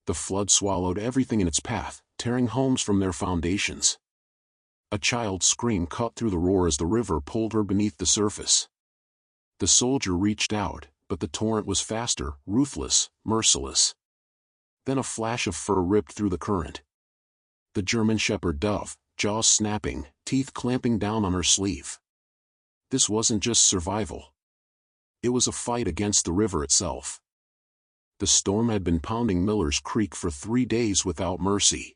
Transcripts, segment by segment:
The flood swallowed everything in its path, tearing homes from their foundations. A child's scream cut through the roar as the river pulled her beneath the surface. The soldier reached out, but the torrent was faster, ruthless, merciless. Then a flash of fur ripped through the current. The German shepherd dove, jaws snapping, teeth clamping down on her sleeve. This wasn't just survival. It was a fight against the river itself. The storm had been pounding Miller's Creek for 3 days without mercy.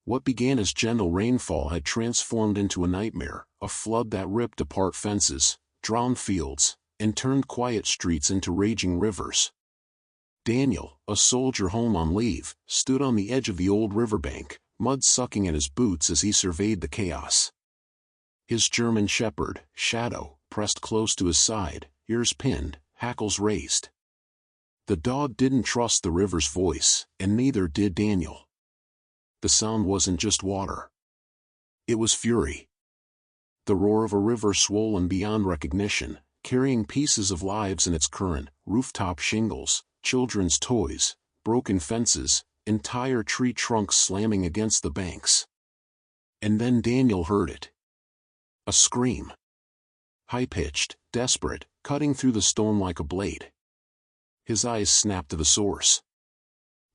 What began as gentle rainfall had transformed into a nightmare, a flood that ripped apart fences, drowned fields, and turned quiet streets into raging rivers. Daniel, a soldier home on leave, stood on the edge of the old riverbank, mud sucking at his boots as he surveyed the chaos. His German shepherd, Shadow, pressed close to his side, ears pinned, hackles raised. The dog didn't trust the river's voice, and neither did Daniel. The sound wasn't just water. It was fury. The roar of a river swollen beyond recognition, carrying pieces of lives in its current, rooftop shingles, children's toys, broken fences, entire tree trunks slamming against the banks. And then Daniel heard it. A scream. High-pitched, desperate, cutting through the storm like a blade. His eyes snapped to the source.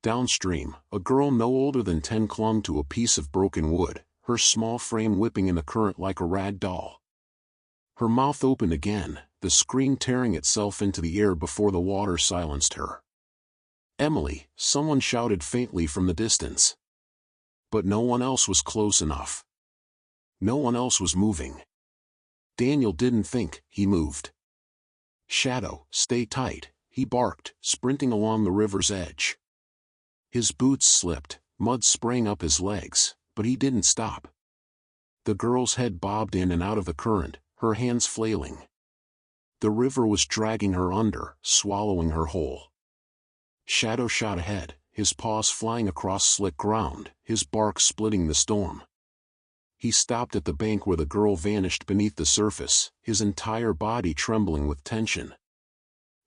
Downstream, a girl no older than 10 clung to a piece of broken wood, her small frame whipping in the current like a rag doll. Her mouth opened again, the scream tearing itself into the air before the water silenced her. "Emily," someone shouted faintly from the distance. But no one else was close enough. No one else was moving. Daniel didn't think, he moved. "Shadow, stay tight," he barked, sprinting along the river's edge. His boots slipped, mud sprang up his legs, but he didn't stop. The girl's head bobbed in and out of the current, her hands flailing. The river was dragging her under, swallowing her whole. Shadow shot ahead, his paws flying across slick ground, his bark splitting the storm. He stopped at the bank where the girl vanished beneath the surface, his entire body trembling with tension.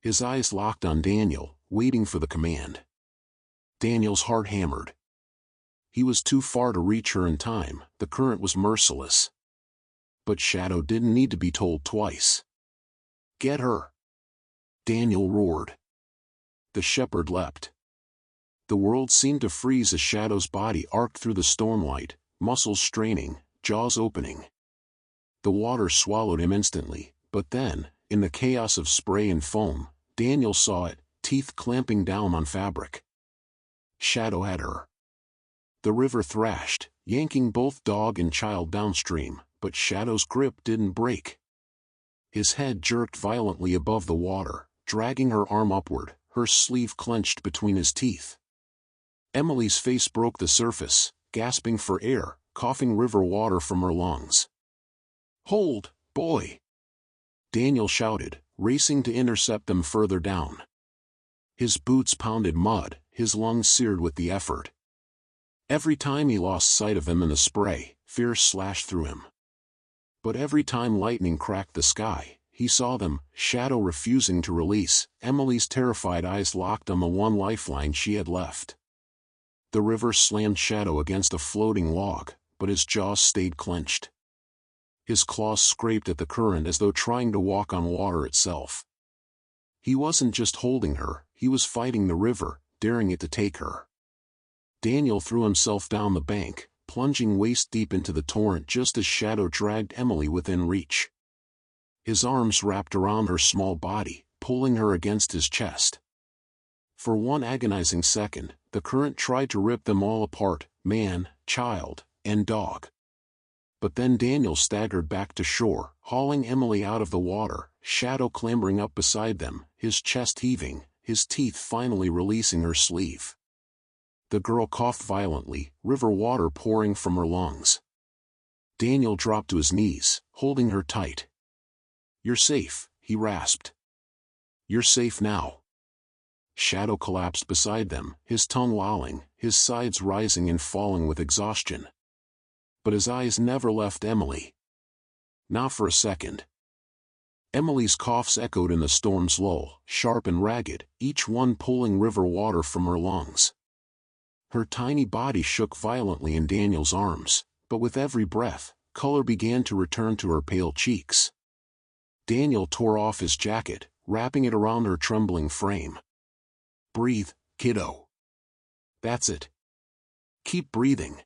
His eyes locked on Daniel, waiting for the command. Daniel's heart hammered. He was too far to reach her in time, the current was merciless. But Shadow didn't need to be told twice. "Get her!" Daniel roared. The shepherd leapt. The world seemed to freeze as Shadow's body arced through the stormlight, muscles straining, jaws opening. The water swallowed him instantly, but then, in the chaos of spray and foam, Daniel saw it, teeth clamping down on fabric. Shadow had her. The river thrashed, yanking both dog and child downstream, but Shadow's grip didn't break. His head jerked violently above the water, dragging her arm upward, her sleeve clenched between his teeth. Emily's face broke the surface, gasping for air, coughing river water from her lungs. "Hold, boy!" Daniel shouted, racing to intercept them further down. His boots pounded mud, his lungs seared with the effort. Every time he lost sight of them in the spray, fear slashed through him. But every time lightning cracked the sky, he saw them, Shadow refusing to release, Emily's terrified eyes locked on the one lifeline she had left. The river slammed Shadow against a floating log, but his jaws stayed clenched. His claws scraped at the current as though trying to walk on water itself. He wasn't just holding her, he was fighting the river, daring it to take her. Daniel threw himself down the bank, plunging waist-deep into the torrent just as Shadow dragged Emily within reach. His arms wrapped around her small body, pulling her against his chest. For one agonizing second, the current tried to rip them all apart, man, child, and dog. But then Daniel staggered back to shore, hauling Emily out of the water, Shadow clambering up beside them, his chest heaving, his teeth finally releasing her sleeve. The girl coughed violently, river water pouring from her lungs. Daniel dropped to his knees, holding her tight. "You're safe," he rasped. "You're safe now." Shadow collapsed beside them, his tongue lolling, his sides rising and falling with exhaustion. But his eyes never left Emily. Not for a second. Emily's coughs echoed in the storm's lull, sharp and ragged, each one pulling river water from her lungs. Her tiny body shook violently in Daniel's arms, but with every breath, color began to return to her pale cheeks. Daniel tore off his jacket, wrapping it around her trembling frame. "Breathe, kiddo. That's it. Keep breathing."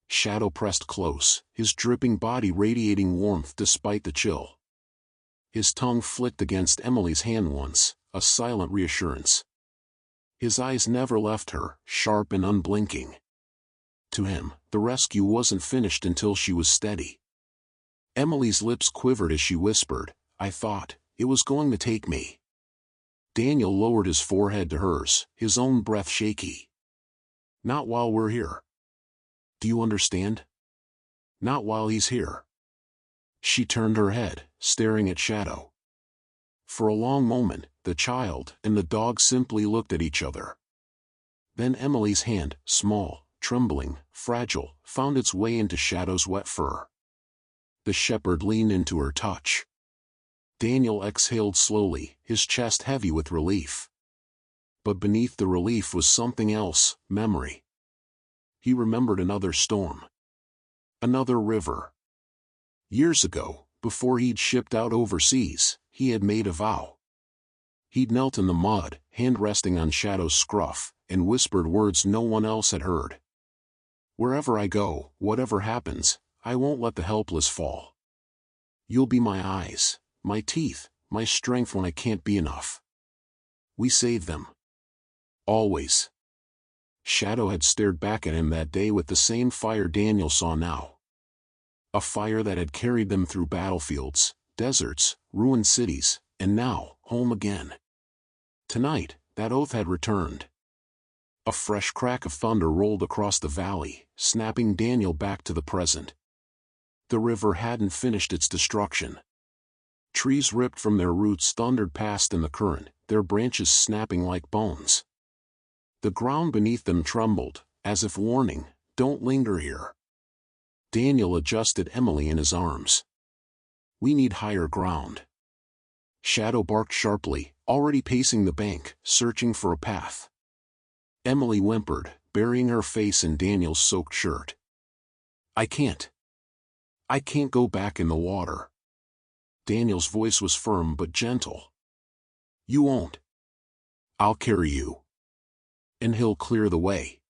Shadow pressed close, his dripping body radiating warmth despite the chill. His tongue flicked against Emily's hand once, a silent reassurance. His eyes never left her, sharp and unblinking. To him, the rescue wasn't finished until she was steady. Emily's lips quivered as she whispered, "I thought it was going to take me." Daniel lowered his forehead to hers, his own breath shaky. "Not while we're here. Do you understand? Not while he's here." She turned her head, staring at Shadow. For a long moment, the child and the dog simply looked at each other. Then Emily's hand, small, trembling, fragile, found its way into Shadow's wet fur. The shepherd leaned into her touch. Daniel exhaled slowly, his chest heavy with relief. But beneath the relief was something else, memory. He remembered another storm. Another river. Years ago, before he'd shipped out overseas, he had made a vow. He'd knelt in the mud, hand resting on Shadow's scruff, and whispered words no one else had heard. "Wherever I go, whatever happens, I won't let the helpless fall. You'll be my eyes, my teeth, my strength when I can't be enough." We saved them. Always. Shadow had stared back at him that day with the same fire Daniel saw now. A fire that had carried them through battlefields, deserts, ruined cities, and now, home again. Tonight, that oath had returned. A fresh crack of thunder rolled across the valley, snapping Daniel back to the present. The river hadn't finished its destruction. Trees ripped from their roots thundered past in the current, their branches snapping like bones. The ground beneath them trembled, as if warning, "Don't linger here." Daniel adjusted Emily in his arms. "We need higher ground." Shadow barked sharply, already pacing the bank, searching for a path. Emily whimpered, burying her face in Daniel's soaked shirt. I can't go back in the water." Daniel's voice was firm but gentle. "You won't. I'll carry you. And he'll clear the way."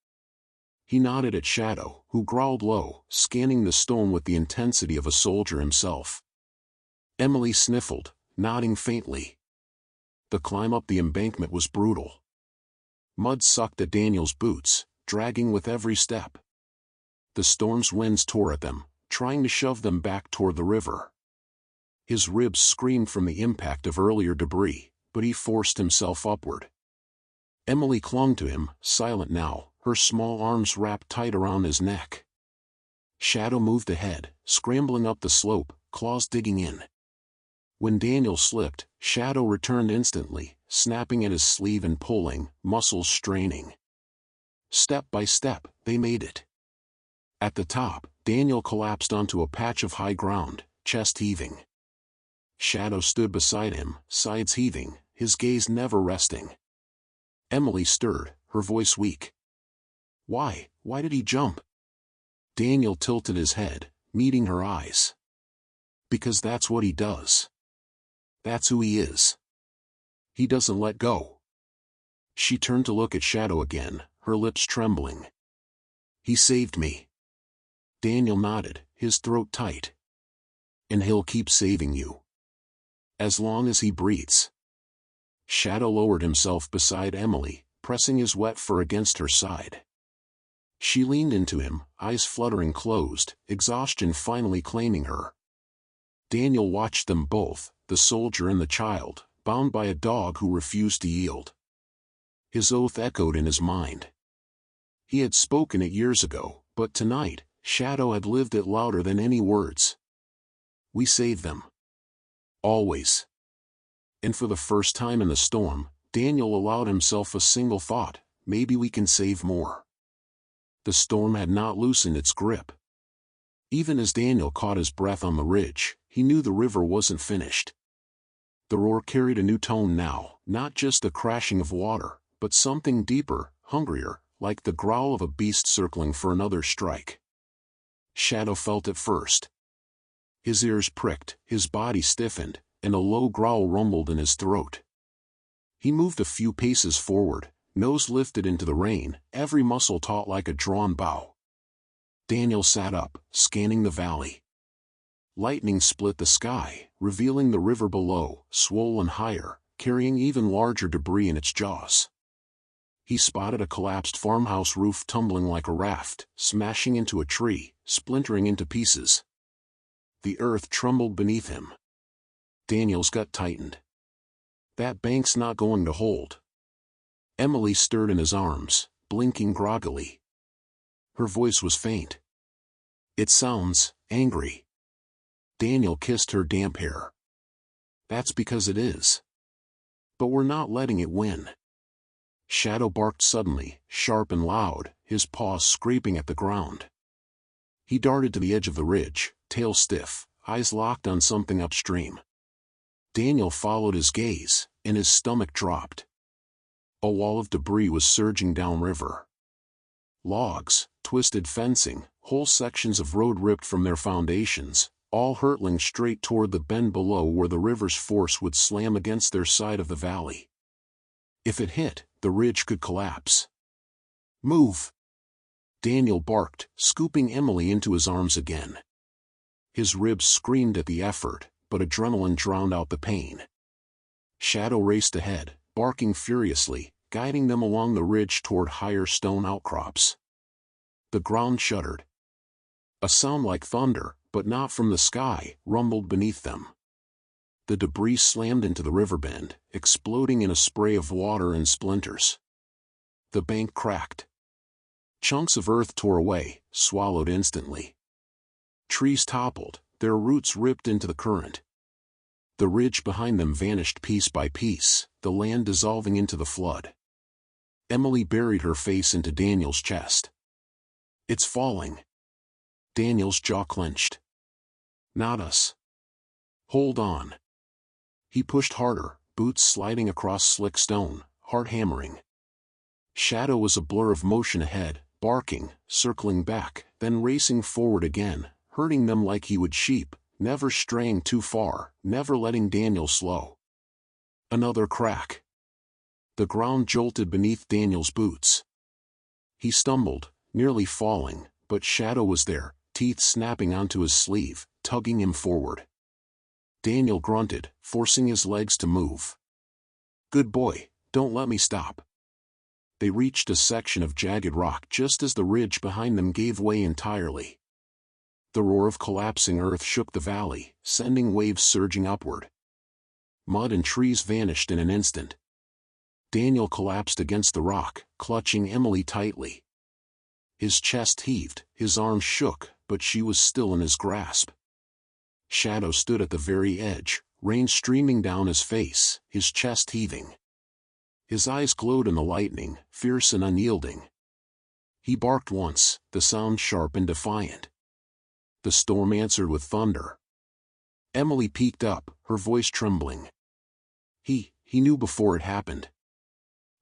He nodded at Shadow, who growled low, scanning the stone with the intensity of a soldier himself. Emily sniffled, nodding faintly. The climb up the embankment was brutal. Mud sucked at Daniel's boots, dragging with every step. The storm's winds tore at them, trying to shove them back toward the river. His ribs screamed from the impact of earlier debris, but he forced himself upward. Emily clung to him, silent now, her small arms wrapped tight around his neck. Shadow moved ahead, scrambling up the slope, claws digging in. When Daniel slipped, Shadow returned instantly, snapping at his sleeve and pulling, muscles straining. Step by step, they made it. At the top, Daniel collapsed onto a patch of high ground, chest heaving. Shadow stood beside him, sides heaving, his gaze never resting. Emily stirred, her voice weak. Why did he jump?" Daniel tilted his head, meeting her eyes. "Because that's what he does. That's who he is. He doesn't let go." She turned to look at Shadow again, her lips trembling. "He saved me." Daniel nodded, his throat tight. "And he'll keep saving you. As long as he breathes." Shadow lowered himself beside Emily, pressing his wet fur against her side. She leaned into him, eyes fluttering closed, exhaustion finally claiming her. Daniel watched them both, the soldier and the child, bound by a dog who refused to yield. His oath echoed in his mind. He had spoken it years ago, but tonight, Shadow had lived it louder than any words. We saved them. Always. And for the first time in the storm, Daniel allowed himself a single thought: maybe we can save more. The storm had not loosened its grip. Even as Daniel caught his breath on the ridge, he knew the river wasn't finished. The roar carried a new tone now, not just the crashing of water, but something deeper, hungrier, like the growl of a beast circling for another strike. Shadow felt it first. His ears pricked, his body stiffened, and a low growl rumbled in his throat. He moved a few paces forward, nose lifted into the rain, every muscle taut like a drawn bow. Daniel sat up, scanning the valley. Lightning split the sky, revealing the river below, swollen higher, carrying even larger debris in its jaws. He spotted a collapsed farmhouse roof tumbling like a raft, smashing into a tree, splintering into pieces. The earth trembled beneath him. Daniel's gut tightened. That bank's not going to hold. Emily stirred in his arms, blinking groggily. Her voice was faint. It sounds angry. Daniel kissed her damp hair. That's because it is. But we're not letting it win. Shadow barked suddenly, sharp and loud, his paws scraping at the ground. He darted to the edge of the ridge, tail stiff, eyes locked on something upstream. Daniel followed his gaze, and his stomach dropped. A wall of debris was surging downriver. Logs, twisted fencing, whole sections of road ripped from their foundations, all hurtling straight toward the bend below where the river's force would slam against their side of the valley. If it hit, the ridge could collapse. Move! Daniel barked, scooping Emily into his arms again. His ribs screamed at the effort, but adrenaline drowned out the pain. Shadow raced ahead, barking furiously, guiding them along the ridge toward higher stone outcrops. The ground shuddered. A sound like thunder, but not from the sky, rumbled beneath them. The debris slammed into the river bend, exploding in a spray of water and splinters. The bank cracked. Chunks of earth tore away, swallowed instantly. Trees toppled, their roots ripped into the current. The ridge behind them vanished piece by piece, the land dissolving into the flood. Emily buried her face into Daniel's chest. It's falling. Daniel's jaw clenched. Not us. Hold on. He pushed harder, boots sliding across slick stone, heart hammering. Shadow was a blur of motion ahead, barking, circling back, then racing forward again, herding them like he would sheep, never straying too far, never letting Daniel slow. Another crack. The ground jolted beneath Daniel's boots. He stumbled, nearly falling, but Shadow was there, teeth snapping onto his sleeve, tugging him forward. Daniel grunted, forcing his legs to move. Good boy, don't let me stop. They reached a section of jagged rock just as the ridge behind them gave way entirely. The roar of collapsing earth shook the valley, sending waves surging upward. Mud and trees vanished in an instant. Daniel collapsed against the rock, clutching Emily tightly. His chest heaved, his arms shook, but she was still in his grasp. Shadow stood at the very edge, rain streaming down his face, his chest heaving. His eyes glowed in the lightning, fierce and unyielding. He barked once, the sound sharp and defiant. The storm answered with thunder. Emily peeked up, her voice trembling. He knew before it happened.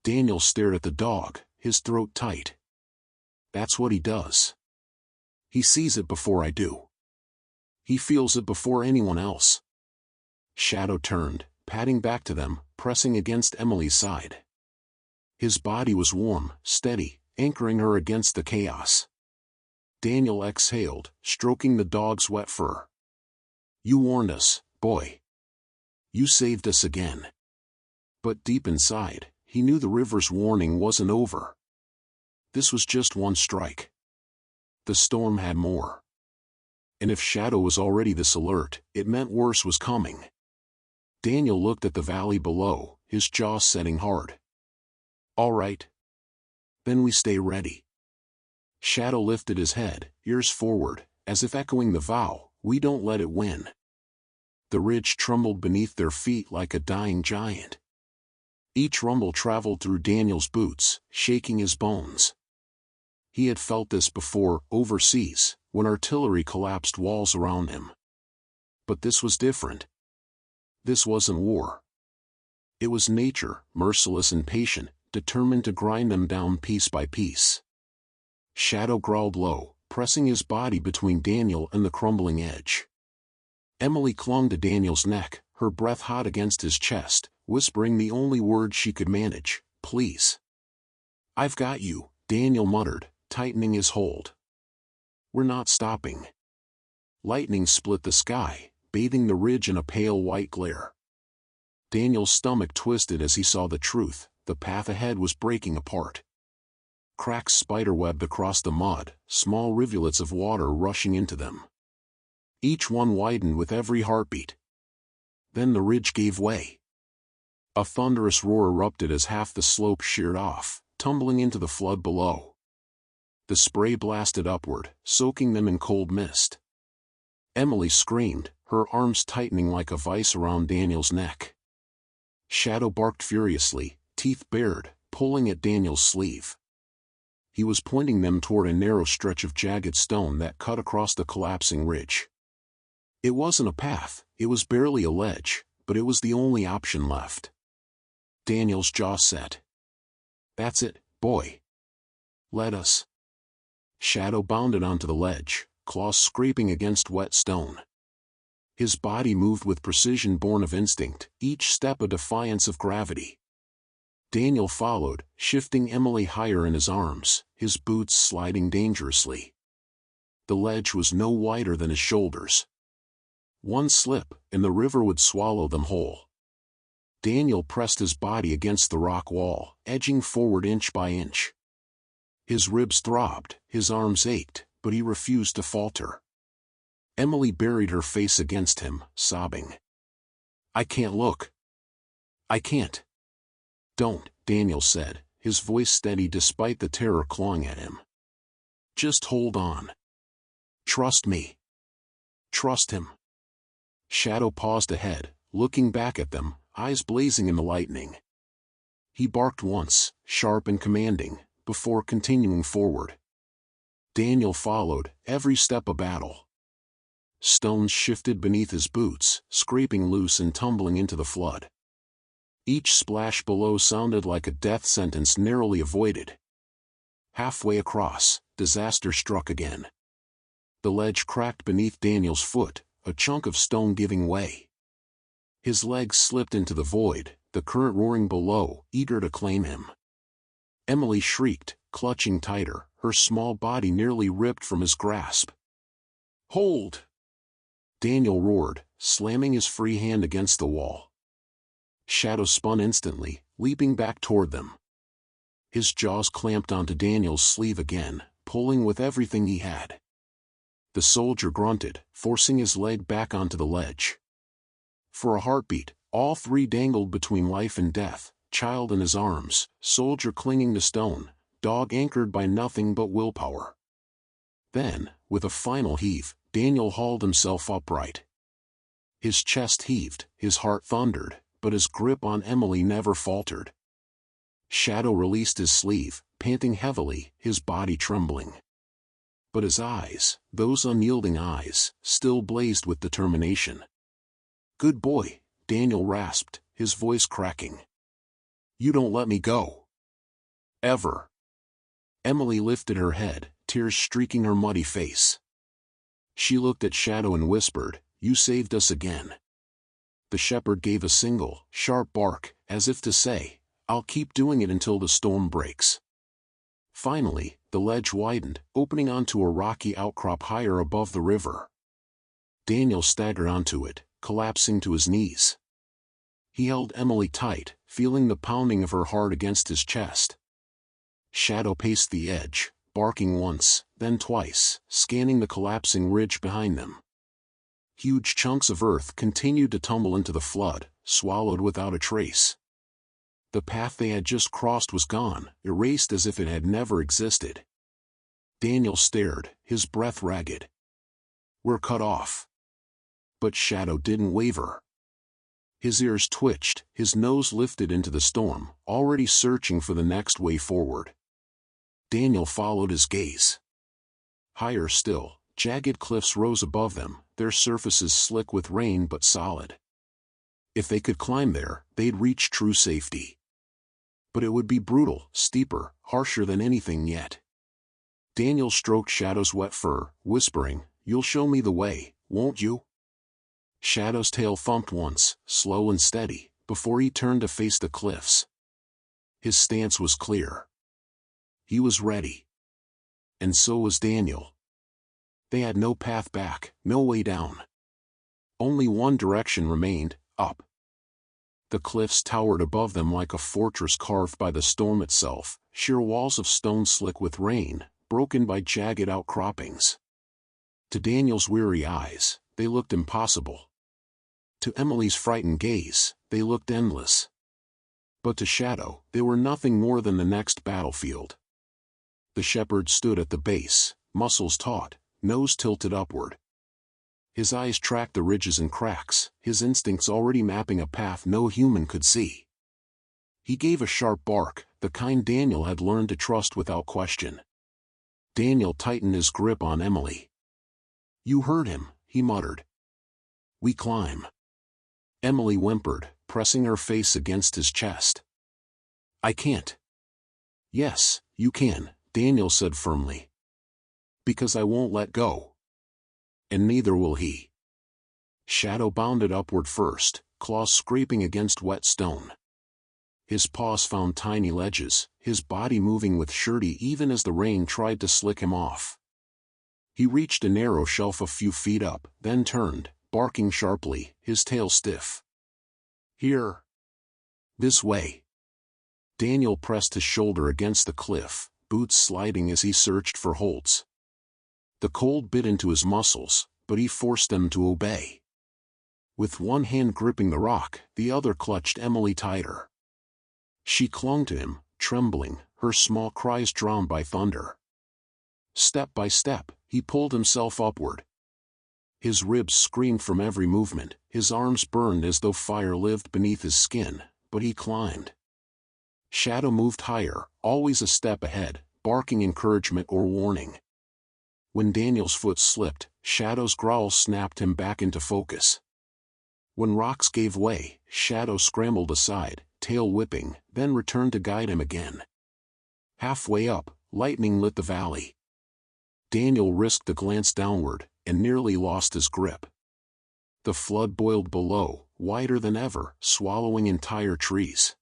Daniel stared at the dog, his throat tight. That's what he does. He sees it before I do. He feels it before anyone else. Shadow turned, padding back to them, pressing against Emily's side. His body was warm, steady, anchoring her against the chaos. Daniel exhaled, stroking the dog's wet fur. You warned us, boy. You saved us again. But deep inside, he knew the river's warning wasn't over. This was just one strike. The storm had more. And if Shadow was already this alert, it meant worse was coming. Daniel looked at the valley below, his jaw setting hard. All right. Then we stay ready. Shadow lifted his head, ears forward, as if echoing the vow, we don't let it win. The ridge trembled beneath their feet like a dying giant. Each rumble traveled through Daniel's boots, shaking his bones. He had felt this before, overseas, when artillery collapsed walls around him. But this was different. This wasn't war. It was nature, merciless and patient, determined to grind them down piece by piece. Shadow growled low, pressing his body between Daniel and the crumbling edge. Emily clung to Daniel's neck, her breath hot against his chest, whispering the only words she could manage, "Please." "I've got you," Daniel muttered, tightening his hold. "We're not stopping." Lightning split the sky, bathing the ridge in a pale white glare. Daniel's stomach twisted as he saw the truth. The path ahead was breaking apart. Cracks spiderwebbed across the mud, small rivulets of water rushing into them. Each one widened with every heartbeat. Then the ridge gave way. A thunderous roar erupted as half the slope sheared off, tumbling into the flood below. The spray blasted upward, soaking them in cold mist. Emily screamed, her arms tightening like a vice around Daniel's neck. Shadow barked furiously, teeth bared, pulling at Daniel's sleeve. He was pointing them toward a narrow stretch of jagged stone that cut across the collapsing ridge. It wasn't a path, it was barely a ledge, but it was the only option left. Daniel's jaw set. "That's it, boy. Let us." Shadow bounded onto the ledge, claws scraping against wet stone. His body moved with precision born of instinct, each step a defiance of gravity. Daniel followed, shifting Emily higher in his arms, his boots sliding dangerously. The ledge was no wider than his shoulders. One slip, and the river would swallow them whole. Daniel pressed his body against the rock wall, edging forward inch by inch. His ribs throbbed, his arms ached, but he refused to falter. Emily buried her face against him, sobbing. "I can't look. I can't." "Don't," Daniel said, his voice steady despite the terror clawing at him. "Just hold on. Trust me. Trust him." Shadow paused ahead, looking back at them, eyes blazing in the lightning. He barked once, sharp and commanding, before continuing forward. Daniel followed, every step a battle. Stones shifted beneath his boots, scraping loose and tumbling into the flood. Each splash below sounded like a death sentence narrowly avoided. Halfway across, disaster struck again. The ledge cracked beneath Daniel's foot, a chunk of stone giving way. His legs slipped into the void, the current roaring below, eager to claim him. Emily shrieked, clutching tighter, her small body nearly ripped from his grasp. "Hold!" Daniel roared, slamming his free hand against the wall. Shadow spun instantly, leaping back toward them. His jaws clamped onto Daniel's sleeve again, pulling with everything he had. The soldier grunted, forcing his leg back onto the ledge. For a heartbeat, all three dangled between life and death, child in his arms, soldier clinging to stone, dog anchored by nothing but willpower. Then, with a final heave, Daniel hauled himself upright. His chest heaved, his heart thundered, but his grip on Emily never faltered. Shadow released his sleeve, panting heavily, his body trembling. But his eyes, those unyielding eyes, still blazed with determination. "Good boy," Daniel rasped, his voice cracking. "You don't let me go. Ever." Emily lifted her head, tears streaking her muddy face. She looked at Shadow and whispered, "You saved us again." The shepherd gave a single, sharp bark, as if to say, "I'll keep doing it until the storm breaks." Finally, the ledge widened, opening onto a rocky outcrop higher above the river. Daniel staggered onto it, collapsing to his knees. He held Emily tight, feeling the pounding of her heart against his chest. Shadow paced the edge, barking once, then twice, scanning the collapsing ridge behind them. Huge chunks of earth continued to tumble into the flood, swallowed without a trace. The path they had just crossed was gone, erased as if it had never existed. Daniel stared, his breath ragged. "We're cut off." But Shadow didn't waver. His ears twitched, his nose lifted into the storm, already searching for the next way forward. Daniel followed his gaze. Higher still, jagged cliffs rose above them, their surfaces slick with rain but solid. If they could climb there, they'd reach true safety. But it would be brutal, steeper, harsher than anything yet. Daniel stroked Shadow's wet fur, whispering, "You'll show me the way, won't you?" Shadow's tail thumped once, slow and steady, before he turned to face the cliffs. His stance was clear. He was ready. And so was Daniel. They had no path back, no way down. Only one direction remained, up. The cliffs towered above them like a fortress carved by the storm itself, sheer walls of stone slick with rain, broken by jagged outcroppings. To Daniel's weary eyes, they looked impossible. To Emily's frightened gaze, they looked endless. But to Shadow, they were nothing more than the next battlefield. The shepherd stood at the base, muscles taut, nose tilted upward. His eyes tracked the ridges and cracks, his instincts already mapping a path no human could see. He gave a sharp bark, the kind Daniel had learned to trust without question. Daniel tightened his grip on Emily. "You heard him," he muttered. "We climb." Emily whimpered, pressing her face against his chest. "I can't." "Yes, you can," Daniel said firmly. "Because I won't let go. And neither will he." Shadow bounded upward first, claws scraping against wet stone. His paws found tiny ledges, his body moving with surety even as the rain tried to slick him off. He reached a narrow shelf a few feet up, then turned, barking sharply, his tail stiff. "Here. This way." Daniel pressed his shoulder against the cliff, boots sliding as he searched for holds. The cold bit into his muscles, but he forced them to obey. With one hand gripping the rock, the other clutched Emily tighter. She clung to him, trembling, her small cries drowned by thunder. Step by step, he pulled himself upward. His ribs screamed from every movement, his arms burned as though fire lived beneath his skin, but he climbed. Shadow moved higher, always a step ahead, barking encouragement or warning. When Daniel's foot slipped, Shadow's growl snapped him back into focus. When rocks gave way, Shadow scrambled aside, tail whipping, then returned to guide him again. Halfway up, lightning lit the valley. Daniel risked a glance downward, and nearly lost his grip. The flood boiled below, wider than ever, swallowing entire trees.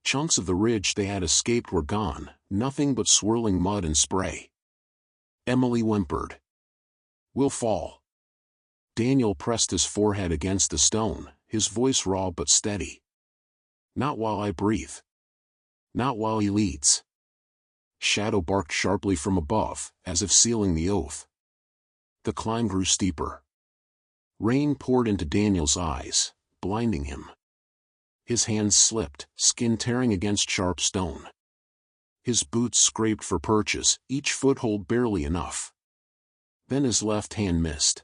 Chunks of the ridge they had escaped were gone, nothing but swirling mud and spray. Emily whimpered. "We'll fall." Daniel pressed his forehead against the stone, his voice raw but steady. "Not while I breathe. Not while he leads." Shadow barked sharply from above, as if sealing the oath. The climb grew steeper. Rain poured into Daniel's eyes, blinding him. His hands slipped, skin tearing against sharp stone. His boots scraped for perches, each foothold barely enough. Then his left hand missed.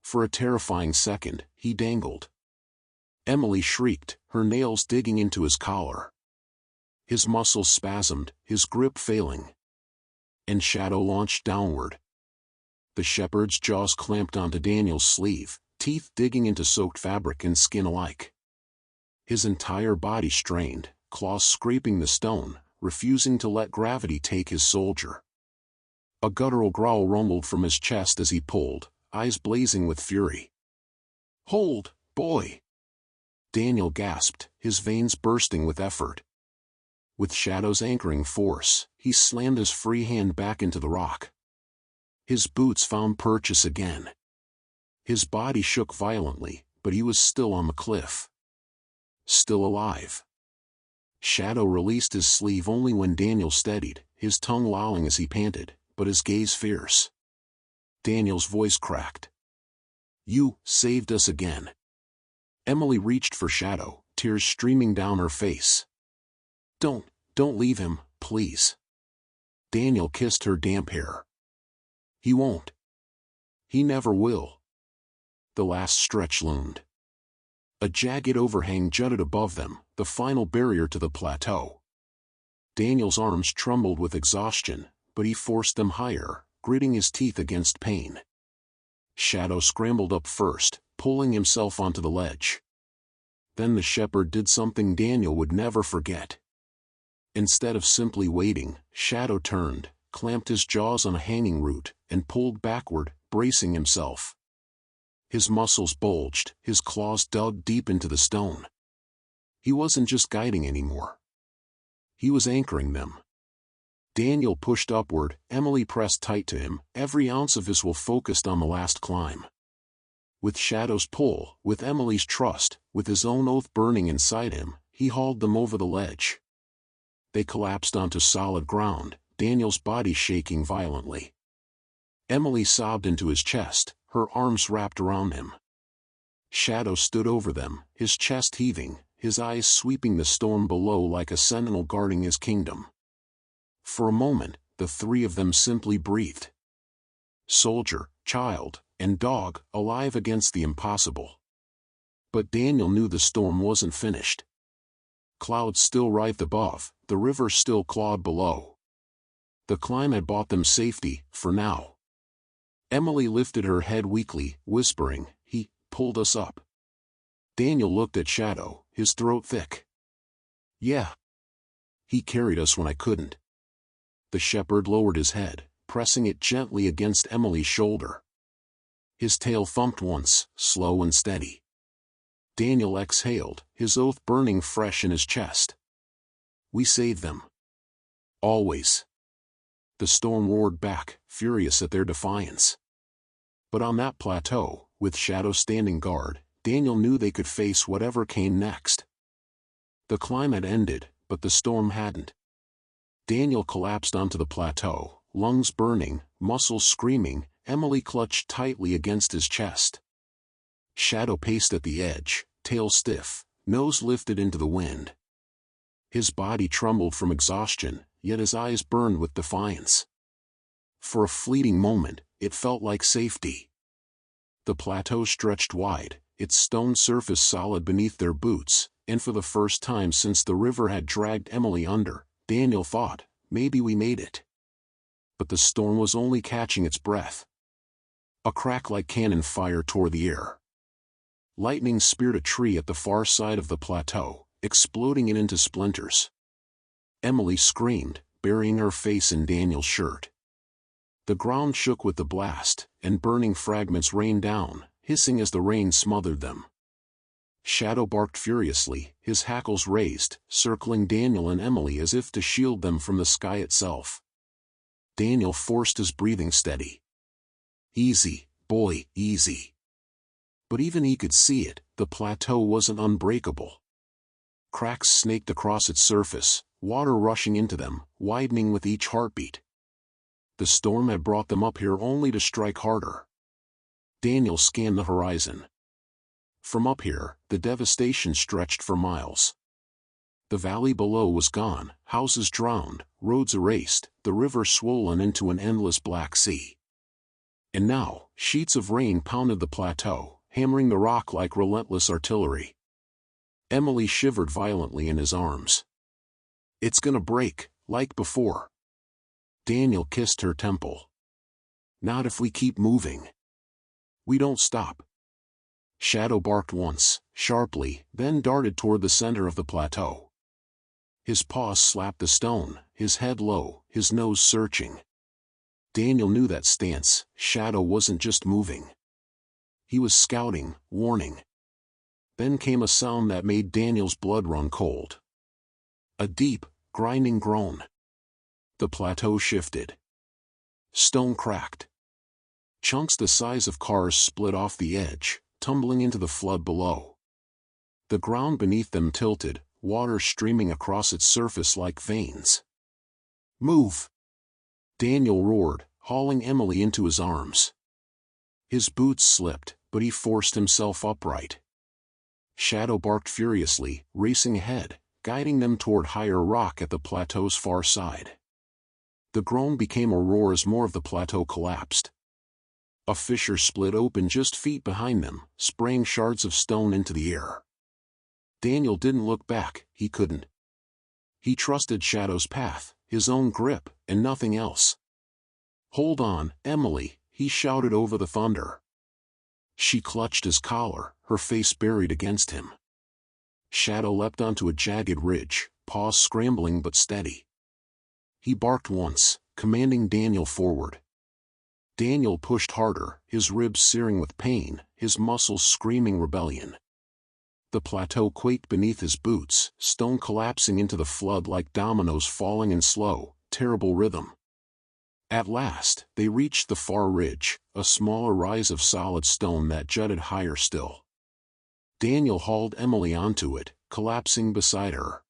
For a terrifying second, he dangled. Emily shrieked, her nails digging into his collar. His muscles spasmed, his grip failing. And Shadow launched downward. The shepherd's jaws clamped onto Daniel's sleeve, teeth digging into soaked fabric and skin alike. His entire body strained, claws scraping the stone, refusing to let gravity take his soldier. A guttural growl rumbled from his chest as he pulled, eyes blazing with fury. "Hold, boy!" Daniel gasped, his veins bursting with effort. With Shadow's anchoring force, he slammed his free hand back into the rock. His boots found purchase again. His body shook violently, but he was still on the cliff. Still alive. Shadow released his sleeve only when Daniel steadied, his tongue lolling as he panted, but his gaze fierce. Daniel's voice cracked. "You saved us again." Emily reached for Shadow, tears streaming down her face. Don't leave him, please." Daniel kissed her damp hair. "He won't. He never will." The last stretch loomed. A jagged overhang jutted above them, the final barrier to the plateau. Daniel's arms trembled with exhaustion, but he forced them higher, gritting his teeth against pain. Shadow scrambled up first, pulling himself onto the ledge. Then the shepherd did something Daniel would never forget. Instead of simply waiting, Shadow turned, clamped his jaws on a hanging root, and pulled backward, bracing himself. His muscles bulged, his claws dug deep into the stone. He wasn't just guiding anymore. He was anchoring them. Daniel pushed upward, Emily pressed tight to him, every ounce of his will focused on the last climb. With Shadow's pull, with Emily's trust, with his own oath burning inside him, he hauled them over the ledge. They collapsed onto solid ground, Daniel's body shaking violently. Emily sobbed into his chest, her arms wrapped around him. Shadow stood over them, his chest heaving, his eyes sweeping the storm below like a sentinel guarding his kingdom. For a moment, the three of them simply breathed. Soldier, child, and dog, alive against the impossible. But Daniel knew the storm wasn't finished. Clouds still writhed above, the river still clawed below. The climb had bought them safety, for now. Emily lifted her head weakly, whispering, "He pulled us up." Daniel looked at Shadow, his throat thick. "Yeah. He carried us when I couldn't." The shepherd lowered his head, pressing it gently against Emily's shoulder. His tail thumped once, slow and steady. Daniel exhaled, his oath burning fresh in his chest. "We saved them. Always." The storm roared back, furious at their defiance. But on that plateau, with Shadow standing guard, Daniel knew they could face whatever came next. The climb had ended, but the storm hadn't. Daniel collapsed onto the plateau, lungs burning, muscles screaming, Emily clutched tightly against his chest. Shadow paced at the edge, tail stiff, nose lifted into the wind. His body trembled from exhaustion, yet his eyes burned with defiance. For a fleeting moment, it felt like safety. The plateau stretched wide, its stone surface solid beneath their boots, and for the first time since the river had dragged Emily under, Daniel thought, maybe we made it. But the storm was only catching its breath. A crack like cannon fire tore the air. Lightning speared a tree at the far side of the plateau, exploding it into splinters. Emily screamed, burying her face in Daniel's shirt. The ground shook with the blast, and burning fragments rained down, hissing as the rain smothered them. Shadow barked furiously, his hackles raised, circling Daniel and Emily as if to shield them from the sky itself. Daniel forced his breathing steady. "Easy, boy, easy." But even he could see it, the plateau wasn't unbreakable. Cracks snaked across its surface, water rushing into them, widening with each heartbeat. The storm had brought them up here only to strike harder. Daniel scanned the horizon. From up here, the devastation stretched for miles. The valley below was gone, houses drowned, roads erased, the river swollen into an endless black sea. And now, sheets of rain pounded the plateau, hammering the rock like relentless artillery. Emily shivered violently in his arms. "It's gonna break, like before." Daniel kissed her temple. "Not if we keep moving. We don't stop." Shadow barked once, sharply, then darted toward the center of the plateau. His paws slapped the stone, his head low, his nose searching. Daniel knew that stance. Shadow wasn't just moving. He was scouting, warning. Then came a sound that made Daniel's blood run cold. A deep, grinding groan. The plateau shifted. Stone cracked. Chunks the size of cars split off the edge, tumbling into the flood below. The ground beneath them tilted, water streaming across its surface like veins. "Move!" Daniel roared, hauling Emily into his arms. His boots slipped, but he forced himself upright. Shadow barked furiously, racing ahead, guiding them toward higher rock at the plateau's far side. The groan became a roar as more of the plateau collapsed. A fissure split open just feet behind them, spraying shards of stone into the air. Daniel didn't look back, he couldn't. He trusted Shadow's path, his own grip, and nothing else. "Hold on, Emily," he shouted over the thunder. She clutched his collar, her face buried against him. Shadow leapt onto a jagged ridge, paws scrambling but steady. He barked once, commanding Daniel forward. Daniel pushed harder, his ribs searing with pain, his muscles screaming rebellion. The plateau quaked beneath his boots, stone collapsing into the flood like dominoes falling in slow, terrible rhythm. At last, they reached the far ridge, a smaller rise of solid stone that jutted higher still. Daniel hauled Emily onto it, collapsing beside her.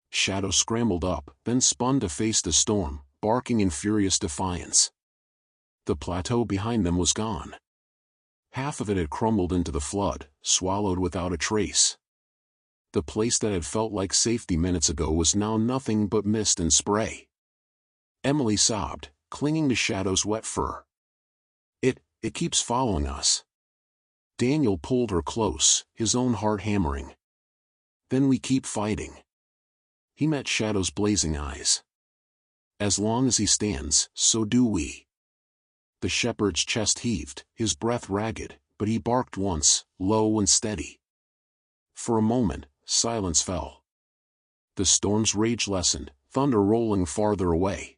Shadow scrambled up, then spun to face the storm, barking in furious defiance. The plateau behind them was gone. Half of it had crumbled into the flood, swallowed without a trace. The place that had felt like safety minutes ago was now nothing but mist and spray. Emily sobbed, clinging to Shadow's wet fur. It keeps following us." Daniel pulled her close, his own heart hammering. "Then we keep fighting." He met Shadow's blazing eyes. "As long as he stands, so do we." The shepherd's chest heaved, his breath ragged, but he barked once, low and steady. For a moment, silence fell. The storm's rage lessened, thunder rolling farther away.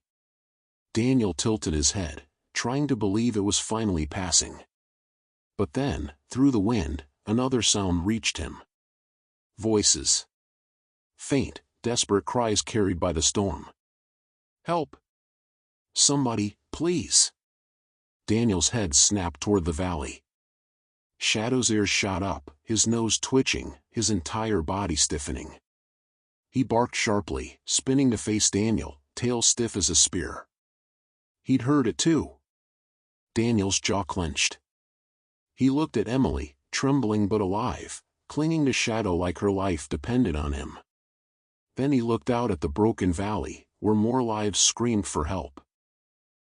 Daniel tilted his head, trying to believe it was finally passing. But then, through the wind, another sound reached him. Voices. Faint, desperate cries carried by the storm. "Help! Somebody, please!" Daniel's head snapped toward the valley. Shadow's ears shot up, his nose twitching, his entire body stiffening. He barked sharply, spinning to face Daniel, tail stiff as a spear. He'd heard it too. Daniel's jaw clenched. He looked at Emily, trembling but alive, clinging to Shadow like her life depended on him. Then he looked out at the broken valley, where more lives screamed for help.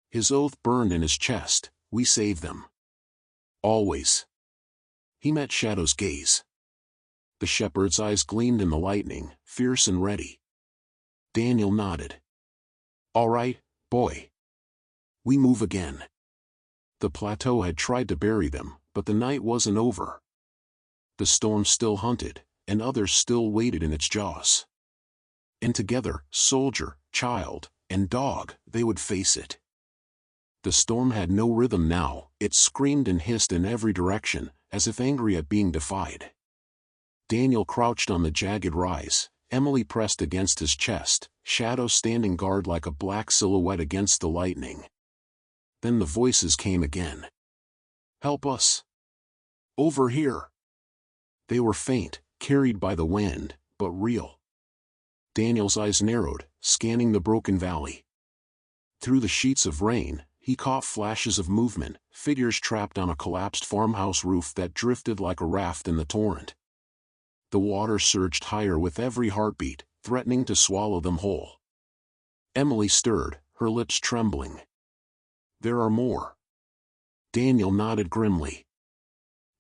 His oath burned in his chest, "We save them. Always." He met Shadow's gaze. The shepherd's eyes gleamed in the lightning, fierce and ready. Daniel nodded. "All right, boy. We move again." The plateau had tried to bury them, but the night wasn't over. The storm still hunted, and others still waited in its jaws. And together, soldier, child, and dog, they would face it. The storm had no rhythm now, it screamed and hissed in every direction, as if angry at being defied. Daniel crouched on the jagged rise, Emily pressed against his chest, Shadow standing guard like a black silhouette against the lightning. Then the voices came again. "Help us! Over here!" They were faint, carried by the wind, but real. Daniel's eyes narrowed, scanning the broken valley. Through the sheets of rain, he caught flashes of movement, figures trapped on a collapsed farmhouse roof that drifted like a raft in the torrent. The water surged higher with every heartbeat, threatening to swallow them whole. Emily stirred, her lips trembling. "There are more." Daniel nodded grimly.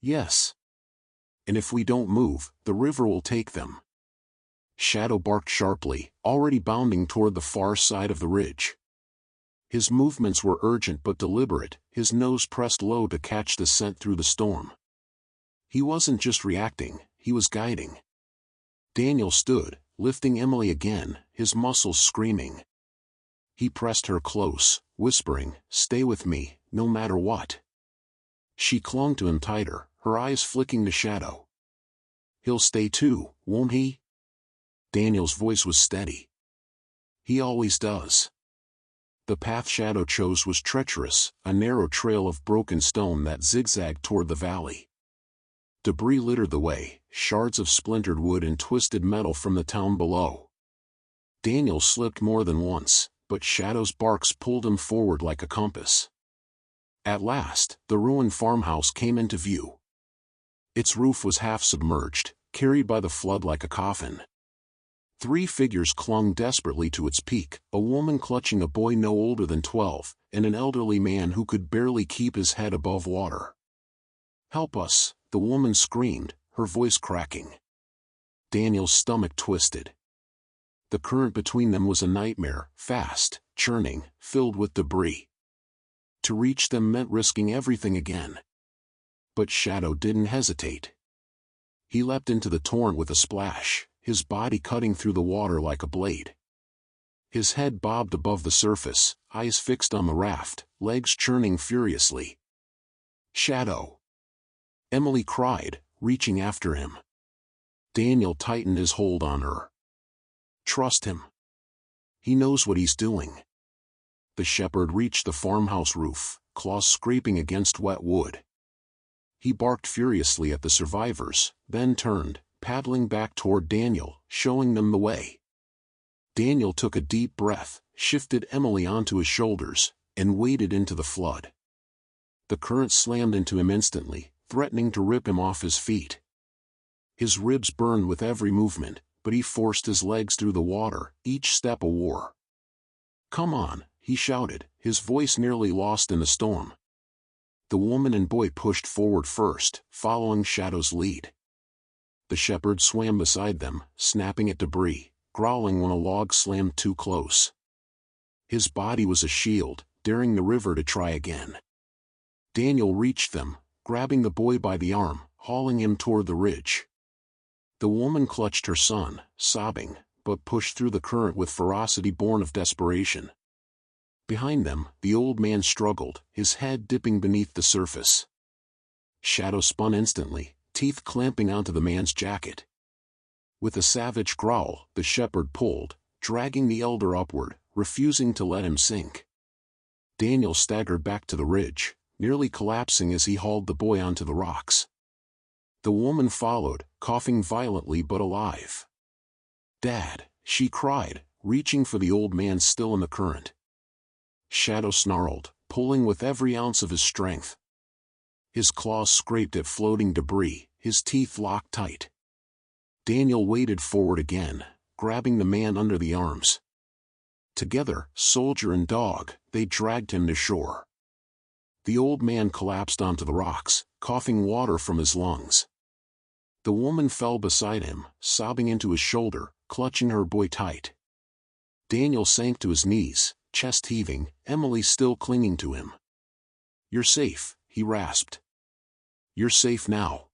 "Yes. And if we don't move, the river will take them." Shadow barked sharply, already bounding toward the far side of the ridge. His movements were urgent but deliberate, his nose pressed low to catch the scent through the storm. He wasn't just reacting, he was guiding. Daniel stood, lifting Emily again, his muscles screaming. He pressed her close, whispering, "Stay with me, no matter what." She clung to him tighter, her eyes flicking to Shadow. "He'll stay too, won't he?" Daniel's voice was steady. "He always does." The path Shadow chose was treacherous, a narrow trail of broken stone that zigzagged toward the valley. Debris littered the way, shards of splintered wood and twisted metal from the town below. Daniel slipped more than once, but Shadow's barks pulled him forward like a compass. At last, the ruined farmhouse came into view. Its roof was half submerged, carried by the flood like a coffin. 3 figures clung desperately to its peak, a woman clutching a boy no older than 12, and an elderly man who could barely keep his head above water. "Help us," the woman screamed, her voice cracking. Daniel's stomach twisted. The current between them was a nightmare, fast, churning, filled with debris. To reach them meant risking everything again. But Shadow didn't hesitate. He leapt into the torrent with a splash, his body cutting through the water like a blade. His head bobbed above the surface, eyes fixed on the raft, legs churning furiously. "Shadow!" Emily cried, reaching after him. Daniel tightened his hold on her. "Trust him. He knows what he's doing." The shepherd reached the farmhouse roof, claws scraping against wet wood. He barked furiously at the survivors, then turned, paddling back toward Daniel, showing them the way. Daniel took a deep breath, shifted Emily onto his shoulders, and waded into the flood. The current slammed into him instantly, threatening to rip him off his feet. His ribs burned with every movement, but he forced his legs through the water, each step a war. "Come on," he shouted, his voice nearly lost in the storm. The woman and boy pushed forward first, following Shadow's lead. The shepherd swam beside them, snapping at debris, growling when a log slammed too close. His body was a shield, daring the river to try again. Daniel reached them, grabbing the boy by the arm, hauling him toward the ridge. The woman clutched her son, sobbing, but pushed through the current with ferocity born of desperation. Behind them, the old man struggled, his head dipping beneath the surface. Shadow spun instantly, teeth clamping onto the man's jacket. With a savage growl, the shepherd pulled, dragging the elder upward, refusing to let him sink. Daniel staggered back to the ridge, nearly collapsing as he hauled the boy onto the rocks. The woman followed, coughing violently but alive. "Dad," she cried, reaching for the old man still in the current. Shadow snarled, pulling with every ounce of his strength. His claws scraped at floating debris, his teeth locked tight. Daniel waded forward again, grabbing the man under the arms. Together, soldier and dog, they dragged him to shore. The old man collapsed onto the rocks, coughing water from his lungs. The woman fell beside him, sobbing into his shoulder, clutching her boy tight. Daniel sank to his knees, chest heaving, Emily still clinging to him. "You're safe," he rasped. "You're safe now."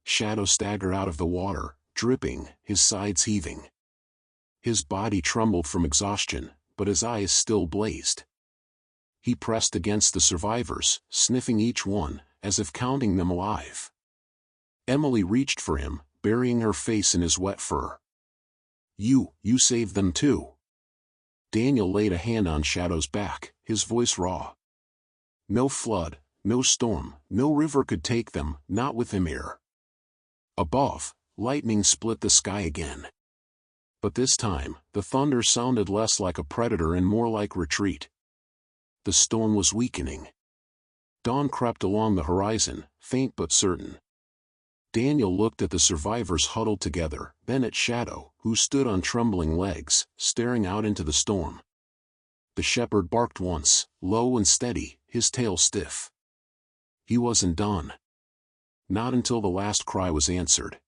Shadow staggered out of the water, dripping, his sides heaving. His body trembled from exhaustion, but his eyes still blazed. He pressed against the survivors, sniffing each one, as if counting them alive. Emily reached for him, burying her face in his wet fur. You saved them too." Daniel laid a hand on Shadow's back, his voice raw. "No flood, no storm, no river could take them, not with him here." Above, lightning split the sky again. But this time, the thunder sounded less like a predator and more like retreat. The storm was weakening. Dawn crept along the horizon, faint but certain. Daniel looked at the survivors huddled together, then at Shadow, who stood on trembling legs, staring out into the storm. The shepherd barked once, low and steady, his tail stiff. He wasn't done. Not until the last cry was answered.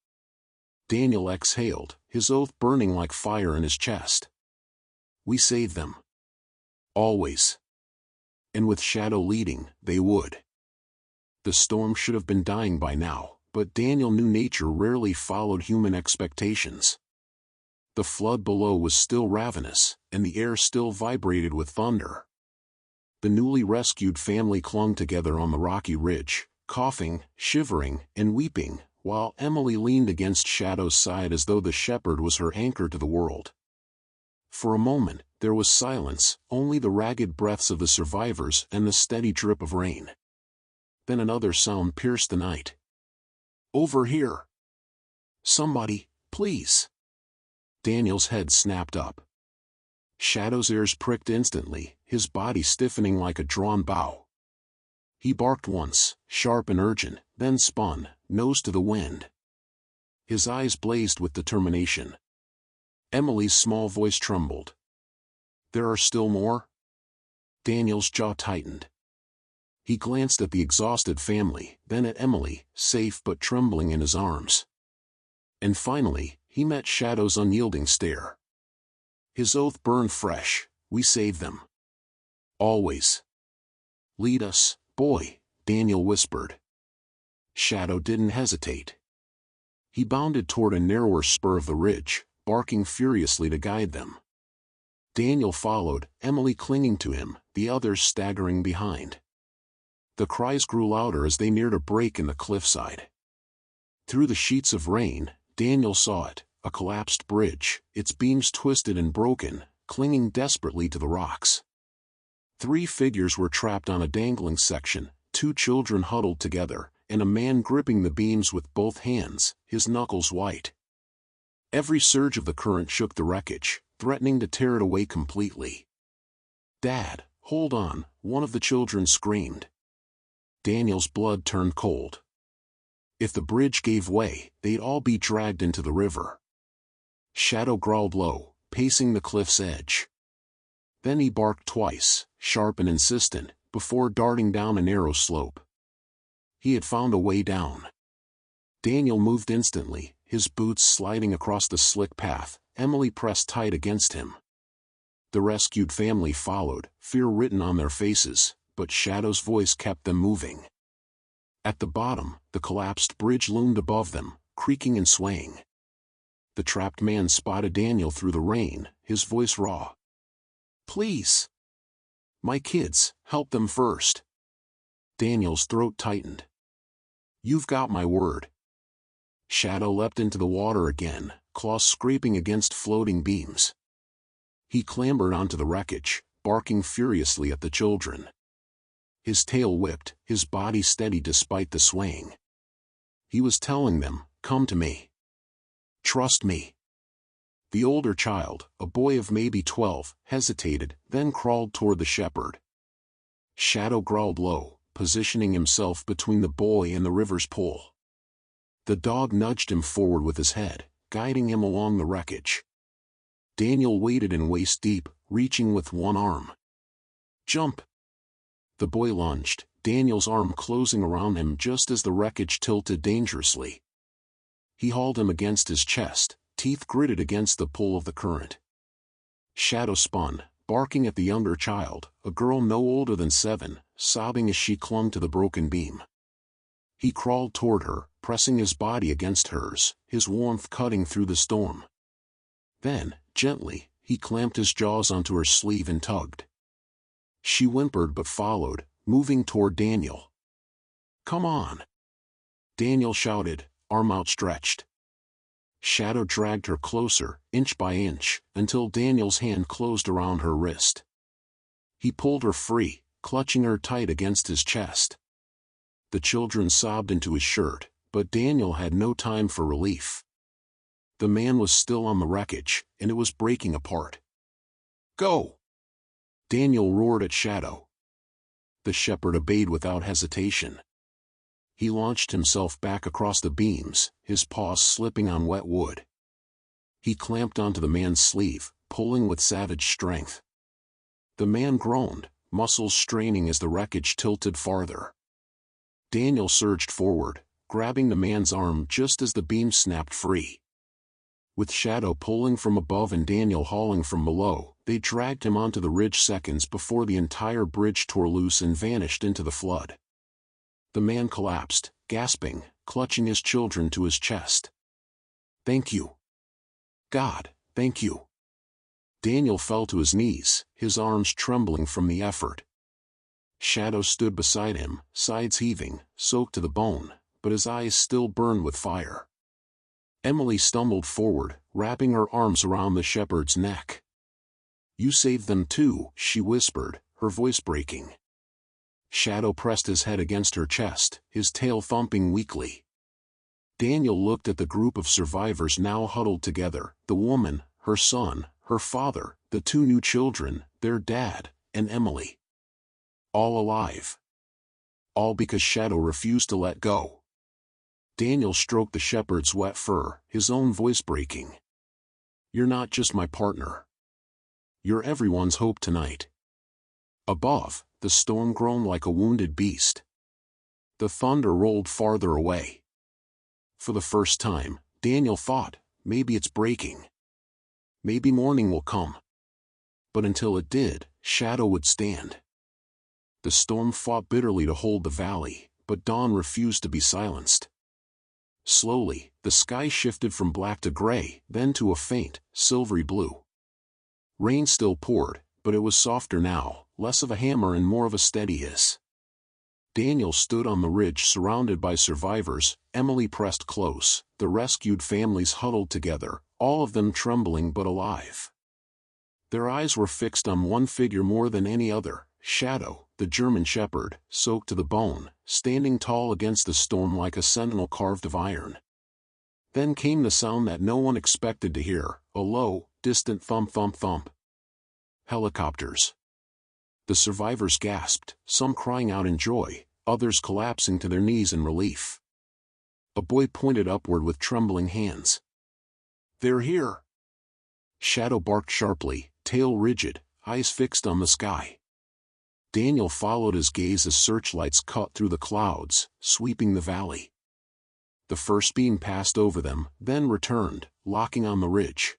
Daniel exhaled, his oath burning like fire in his chest. "We saved them. Always." And with Shadow leading, they would. The storm should have been dying by now, but Daniel knew nature rarely followed human expectations. The flood below was still ravenous, and the air still vibrated with thunder. The newly rescued family clung together on the rocky ridge, coughing, shivering, and weeping, while Emily leaned against Shadow's side as though the shepherd was her anchor to the world. For a moment, there was silence, only the ragged breaths of the survivors and the steady drip of rain. Then another sound pierced the night. "Over here! Somebody, please!" Daniel's head snapped up. Shadow's ears pricked instantly, his body stiffening like a drawn bow. He barked once, sharp and urgent, then spun, nose to the wind. His eyes blazed with determination. Emily's small voice trembled. "There are still more?" Daniel's jaw tightened. He glanced at the exhausted family, then at Emily, safe but trembling in his arms. And finally, he met Shadow's unyielding stare. His oath burned fresh. "We saved them. Always." "Lead us, boy," Daniel whispered. Shadow didn't hesitate. He bounded toward a narrower spur of the ridge, barking furiously to guide them. Daniel followed, Emily clinging to him, the others staggering behind. The cries grew louder as they neared a break in the cliffside. Through the sheets of rain, Daniel saw it, a collapsed bridge, its beams twisted and broken, clinging desperately to the rocks. 3 figures were trapped on a dangling section, 2 children huddled together, and a man gripping the beams with both hands, his knuckles white. Every surge of the current shook the wreckage, threatening to tear it away completely. "Dad, hold on," one of the children screamed. Daniel's blood turned cold. If the bridge gave way, they'd all be dragged into the river. Shadow growled low, pacing the cliff's edge. Then he barked twice, sharp and insistent, before darting down a narrow slope. He had found a way down. Daniel moved instantly, his boots sliding across the slick path, Emily pressed tight against him. The rescued family followed, fear written on their faces, but Shadow's voice kept them moving. At the bottom, the collapsed bridge loomed above them, creaking and swaying. The trapped man spotted Daniel through the rain, his voice raw. "Please! My kids, help them first." Daniel's throat tightened. "You've got my word." Shadow leapt into the water again, claws scraping against floating beams. He clambered onto the wreckage, barking furiously at the children. His tail whipped, his body steady despite the swaying. He was telling them, "Come to me. Trust me." The older child, a boy of maybe 12, hesitated, then crawled toward the shepherd. Shadow growled low, positioning himself between the boy and the river's pole. The dog nudged him forward with his head, guiding him along the wreckage. Daniel waded in waist-deep, reaching with one arm. "Jump!" The boy lunged, Daniel's arm closing around him just as the wreckage tilted dangerously. He hauled him against his chest, teeth gritted against the pull of the current. Shadow spun, barking at the younger child, a girl no older than 7, sobbing as she clung to the broken beam. He crawled toward her, pressing his body against hers, his warmth cutting through the storm. Then, gently, he clamped his jaws onto her sleeve and tugged. She whimpered but followed, moving toward Daniel. "Come on!" Daniel shouted, arm outstretched. Shadow dragged her closer, inch by inch, until Daniel's hand closed around her wrist. He pulled her free, clutching her tight against his chest. The children sobbed into his shirt, but Daniel had no time for relief. The man was still on the wreckage, and it was breaking apart. "Go!" Daniel roared at Shadow. The shepherd obeyed without hesitation. He launched himself back across the beams, his paws slipping on wet wood. He clamped onto the man's sleeve, pulling with savage strength. The man groaned, muscles straining as the wreckage tilted farther. Daniel surged forward, grabbing the man's arm just as the beam snapped free. With Shadow pulling from above and Daniel hauling from below, they dragged him onto the ridge seconds before the entire bridge tore loose and vanished into the flood. The man collapsed, gasping, clutching his children to his chest. "Thank you. God, thank you." Daniel fell to his knees, his arms trembling from the effort. Shadow stood beside him, sides heaving, soaked to the bone, but his eyes still burned with fire. Emily stumbled forward, wrapping her arms around the shepherd's neck. "You saved them too," she whispered, her voice breaking. Shadow pressed his head against her chest, his tail thumping weakly. Daniel looked at the group of survivors now huddled together, the woman, her son, her father, the 2 new children, their dad, and Emily. All alive. All because Shadow refused to let go. Daniel stroked the shepherd's wet fur, his own voice breaking. "You're not just my partner. You're everyone's hope tonight." Above, the storm groaned like a wounded beast. The thunder rolled farther away. For the first time, Daniel thought, maybe it's breaking. Maybe morning will come. But until it did, Shadow would stand. The storm fought bitterly to hold the valley, but dawn refused to be silenced. Slowly, the sky shifted from black to gray, then to a faint, silvery blue. Rain still poured, but it was softer now, less of a hammer and more of a steady hiss. Daniel stood on the ridge surrounded by survivors. Emily pressed close, the rescued families huddled together, all of them trembling but alive. Their eyes were fixed on one figure more than any other, Shadow, the German shepherd, soaked to the bone, standing tall against the storm like a sentinel carved of iron. Then came the sound that no one expected to hear, a low, distant thump thump thump. Helicopters. The survivors gasped, some crying out in joy, others collapsing to their knees in relief. A boy pointed upward with trembling hands. "They're here!" Shadow barked sharply, tail rigid, eyes fixed on the sky. Daniel followed his gaze as searchlights cut through the clouds, sweeping the valley. The first beam passed over them, then returned, locking on the ridge.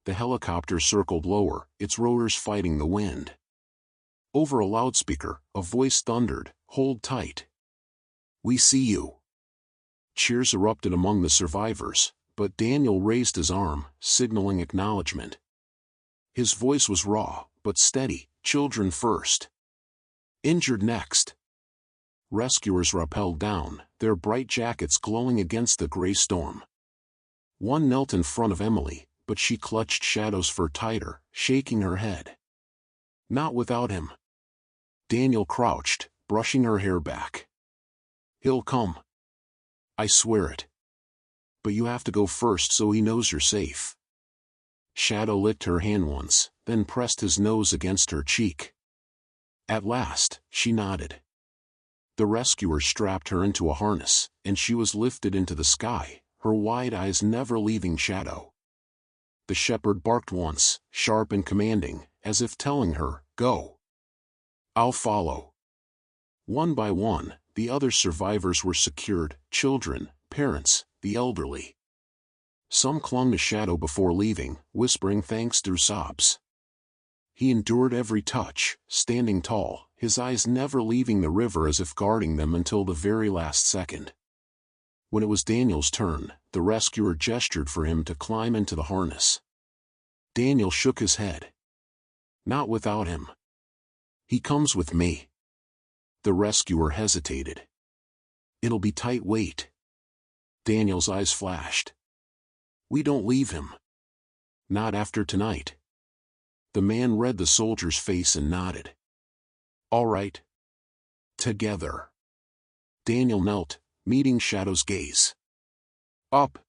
The helicopter circled lower, its rotors fighting the wind. Over a loudspeaker, a voice thundered, "Hold tight. We see you." Cheers erupted among the survivors, but Daniel raised his arm, signaling acknowledgement. His voice was raw, but steady, "Children first. Injured next." Rescuers rappelled down, their bright jackets glowing against the gray storm. One knelt in front of Emily, but she clutched Shadow's fur tighter, shaking her head. "Not without him." Daniel crouched, brushing her hair back. "He'll come. I swear it. But you have to go first so he knows you're safe." Shadow licked her hand once, then pressed his nose against her cheek. At last, she nodded. The rescuers strapped her into a harness, and she was lifted into the sky, her wide eyes never leaving Shadow. The shepherd barked once, sharp and commanding, as if telling her, "Go. I'll follow." One by one, the other survivors were secured, children, parents, the elderly. Some clung to Shadow before leaving, whispering thanks through sobs. He endured every touch, standing tall, his eyes never leaving the river as if guarding them until the very last second. When it was Daniel's turn, the rescuer gestured for him to climb into the harness. Daniel shook his head. "Not without him. He comes with me." The rescuer hesitated. "It'll be tight weight." Daniel's eyes flashed. "We don't leave him. Not after tonight." The man read the soldier's face and nodded. "All right. Together." Daniel knelt, meeting Shadow's gaze. "Up."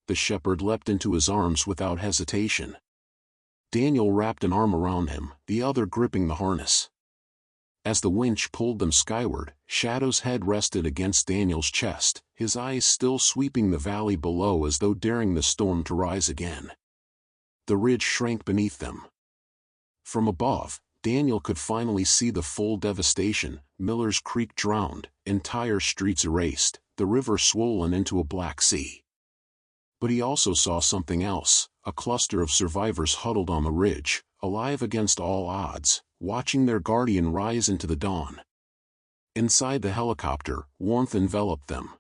The shepherd leapt into his arms without hesitation. Daniel wrapped an arm around him, the other gripping the harness. As the winch pulled them skyward, Shadow's head rested against Daniel's chest, his eyes still sweeping the valley below as though daring the storm to rise again. The ridge shrank beneath them. From above, Daniel could finally see the full devastation: Miller's Creek drowned, entire streets erased, the river swollen into a black sea. But he also saw something else, a cluster of survivors huddled on the ridge, alive against all odds, watching their guardian rise into the dawn. Inside the helicopter, warmth enveloped them.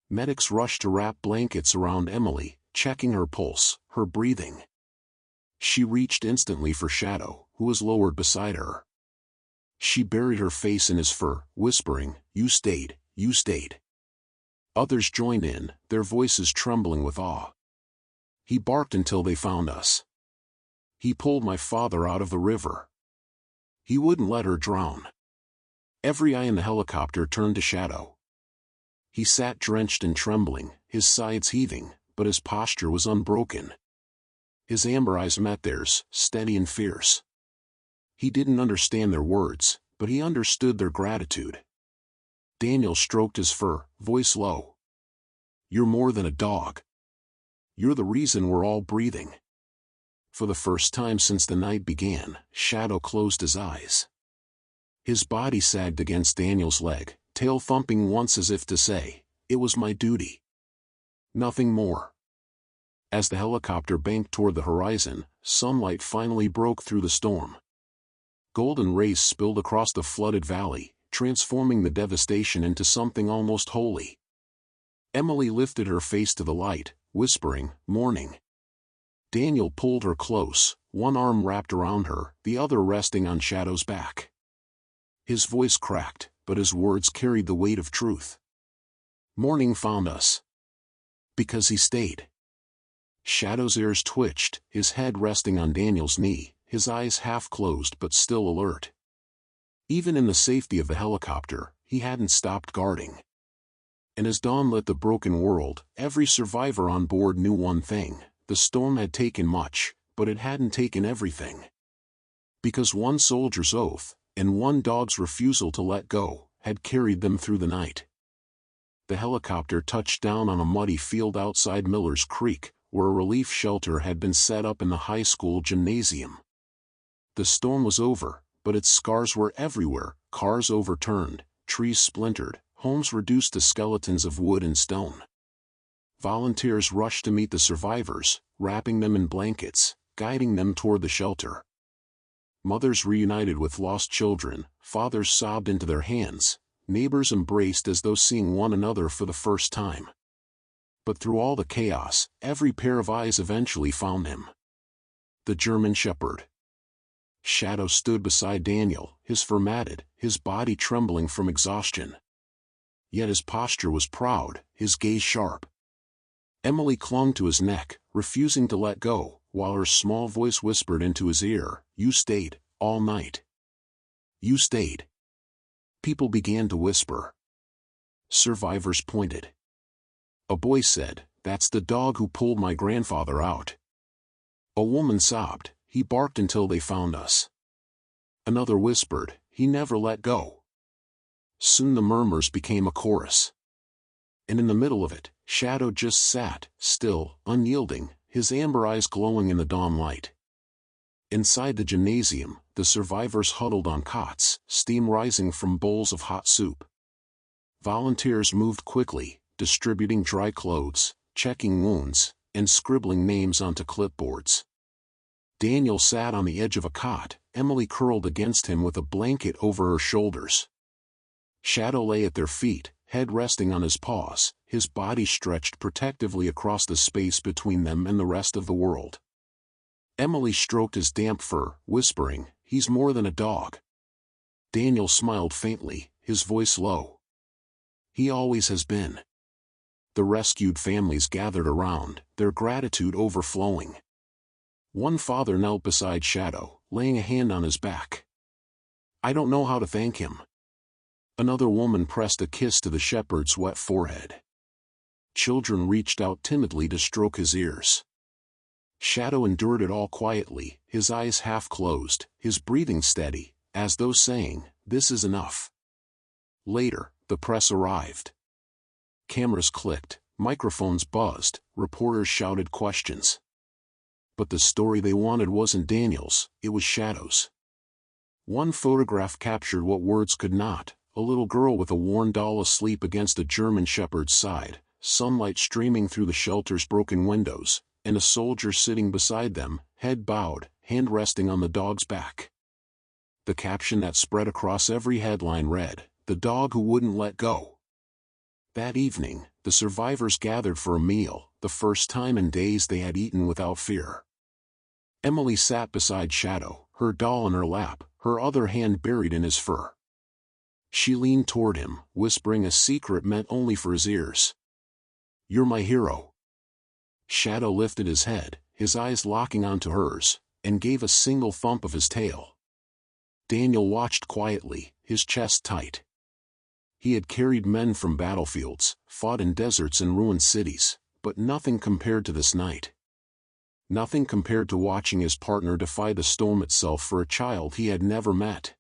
Medics rushed to wrap blankets around Emily, checking her pulse, her breathing. She reached instantly for Shadow, who was lowered beside her. She buried her face in his fur, whispering, "You stayed, you stayed." Others joined in, their voices trembling with awe. "He barked until they found us. He pulled my father out of the river. He wouldn't let her drown." Every eye in the helicopter turned to Shadow. He sat drenched and trembling, his sides heaving, but his posture was unbroken. His amber eyes met theirs, steady and fierce. He didn't understand their words, but he understood their gratitude. Daniel stroked his fur, voice low. "You're more than a dog. You're the reason we're all breathing." For the first time since the night began, Shadow closed his eyes. His body sagged against Daniel's leg, tail thumping once as if to say, "It was my duty." Nothing more. As the helicopter banked toward the horizon, sunlight finally broke through the storm. Golden rays spilled across the flooded valley, transforming the devastation into something almost holy. Emily lifted her face to the light, whispering, "Morning." Daniel pulled her close, one arm wrapped around her, the other resting on Shadow's back. His voice cracked, but his words carried the weight of truth. "Morning found us. Because he stayed." Shadow's ears twitched, his head resting on Daniel's knee, his eyes half closed but still alert. Even in the safety of the helicopter, he hadn't stopped guarding. And as dawn lit the broken world, every survivor on board knew one thing: the storm had taken much, but it hadn't taken everything. Because one soldier's oath, and one dog's refusal to let go, had carried them through the night. The helicopter touched down on a muddy field outside Miller's Creek, where a relief shelter had been set up in the high school gymnasium. The storm was over, but its scars were everywhere: cars overturned, trees splintered, homes reduced to skeletons of wood and stone. Volunteers rushed to meet the survivors, wrapping them in blankets, guiding them toward the shelter. Mothers reunited with lost children, fathers sobbed into their hands, neighbors embraced as though seeing one another for the first time. But through all the chaos, every pair of eyes eventually found him. The German Shepherd. Shadow stood beside Daniel, his fur matted, his body trembling from exhaustion. Yet his posture was proud, his gaze sharp. Emily clung to his neck, refusing to let go, while her small voice whispered into his ear, "You stayed, all night. You stayed." People began to whisper. Survivors pointed. A boy said, "That's the dog who pulled my grandfather out." A woman sobbed, "He barked until they found us." Another whispered, "He never let go." Soon the murmurs became a chorus. And in the middle of it, Shadow just sat, still, unyielding, his amber eyes glowing in the dawn light. Inside the gymnasium, the survivors huddled on cots, steam rising from bowls of hot soup. Volunteers moved quickly, distributing dry clothes, checking wounds, and scribbling names onto clipboards. Daniel sat on the edge of a cot, Emily curled against him with a blanket over her shoulders. Shadow lay at their feet, head resting on his paws, his body stretched protectively across the space between them and the rest of the world. Emily stroked his damp fur, whispering, "He's more than a dog." Daniel smiled faintly, his voice low. "He always has been." The rescued families gathered around, their gratitude overflowing. One father knelt beside Shadow, laying a hand on his back. "I don't know how to thank him." Another woman pressed a kiss to the shepherd's wet forehead. Children reached out timidly to stroke his ears. Shadow endured it all quietly, his eyes half closed, his breathing steady, as though saying, "This is enough." Later, the press arrived. Cameras clicked, microphones buzzed, reporters shouted questions. But the story they wanted wasn't Daniel's, it was Shadow's. One photograph captured what words could not: a little girl with a worn doll asleep against a German shepherd's side, sunlight streaming through the shelter's broken windows, and a soldier sitting beside them, head bowed, hand resting on the dog's back. The caption that spread across every headline read, "The dog who wouldn't let go." That evening, the survivors gathered for a meal, the first time in days they had eaten without fear. Emily sat beside Shadow, her doll in her lap, her other hand buried in his fur. She leaned toward him, whispering a secret meant only for his ears. "You're my hero." Shadow lifted his head, his eyes locking onto hers, and gave a single thump of his tail. Daniel watched quietly, his chest tight. He had carried men from battlefields, fought in deserts and ruined cities, but nothing compared to this night. Nothing compared to watching his partner defy the storm itself for a child he had never met.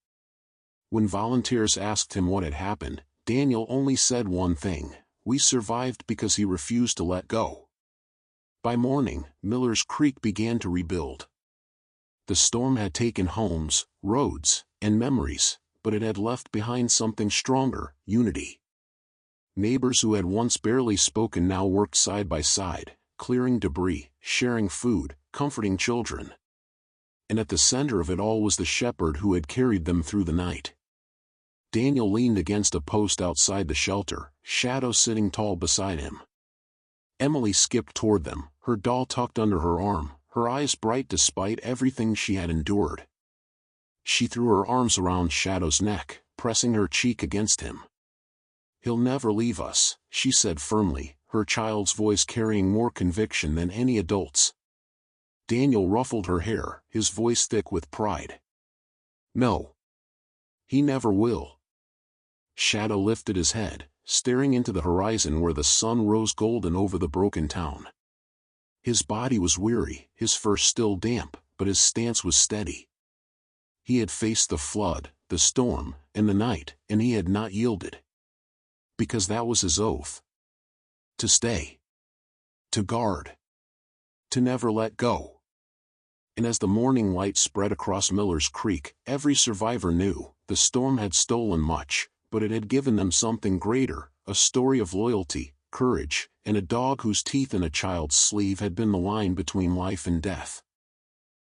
When volunteers asked him what had happened, Daniel only said one thing: "We survived because he refused to let go." By morning, Miller's Creek began to rebuild. The storm had taken homes, roads, and memories, but it had left behind something stronger: unity. Neighbors who had once barely spoken now worked side by side, clearing debris, sharing food, comforting children. And at the center of it all was the shepherd who had carried them through the night. Daniel leaned against a post outside the shelter, Shadow sitting tall beside him. Emily skipped toward them, her doll tucked under her arm, her eyes bright despite everything she had endured. She threw her arms around Shadow's neck, pressing her cheek against him. "He'll never leave us," she said firmly, her child's voice carrying more conviction than any adult's. Daniel ruffled her hair, his voice thick with pride. "No. He never will." Shadow lifted his head, staring into the horizon where the sun rose golden over the broken town. His body was weary, his fur still damp, but his stance was steady. He had faced the flood, the storm, and the night, and he had not yielded. Because that was his oath. To stay. To guard. To never let go. And as the morning light spread across Miller's Creek, every survivor knew, the storm had stolen much, but it had given them something greater, a story of loyalty, courage, and a dog whose teeth in a child's sleeve had been the line between life and death.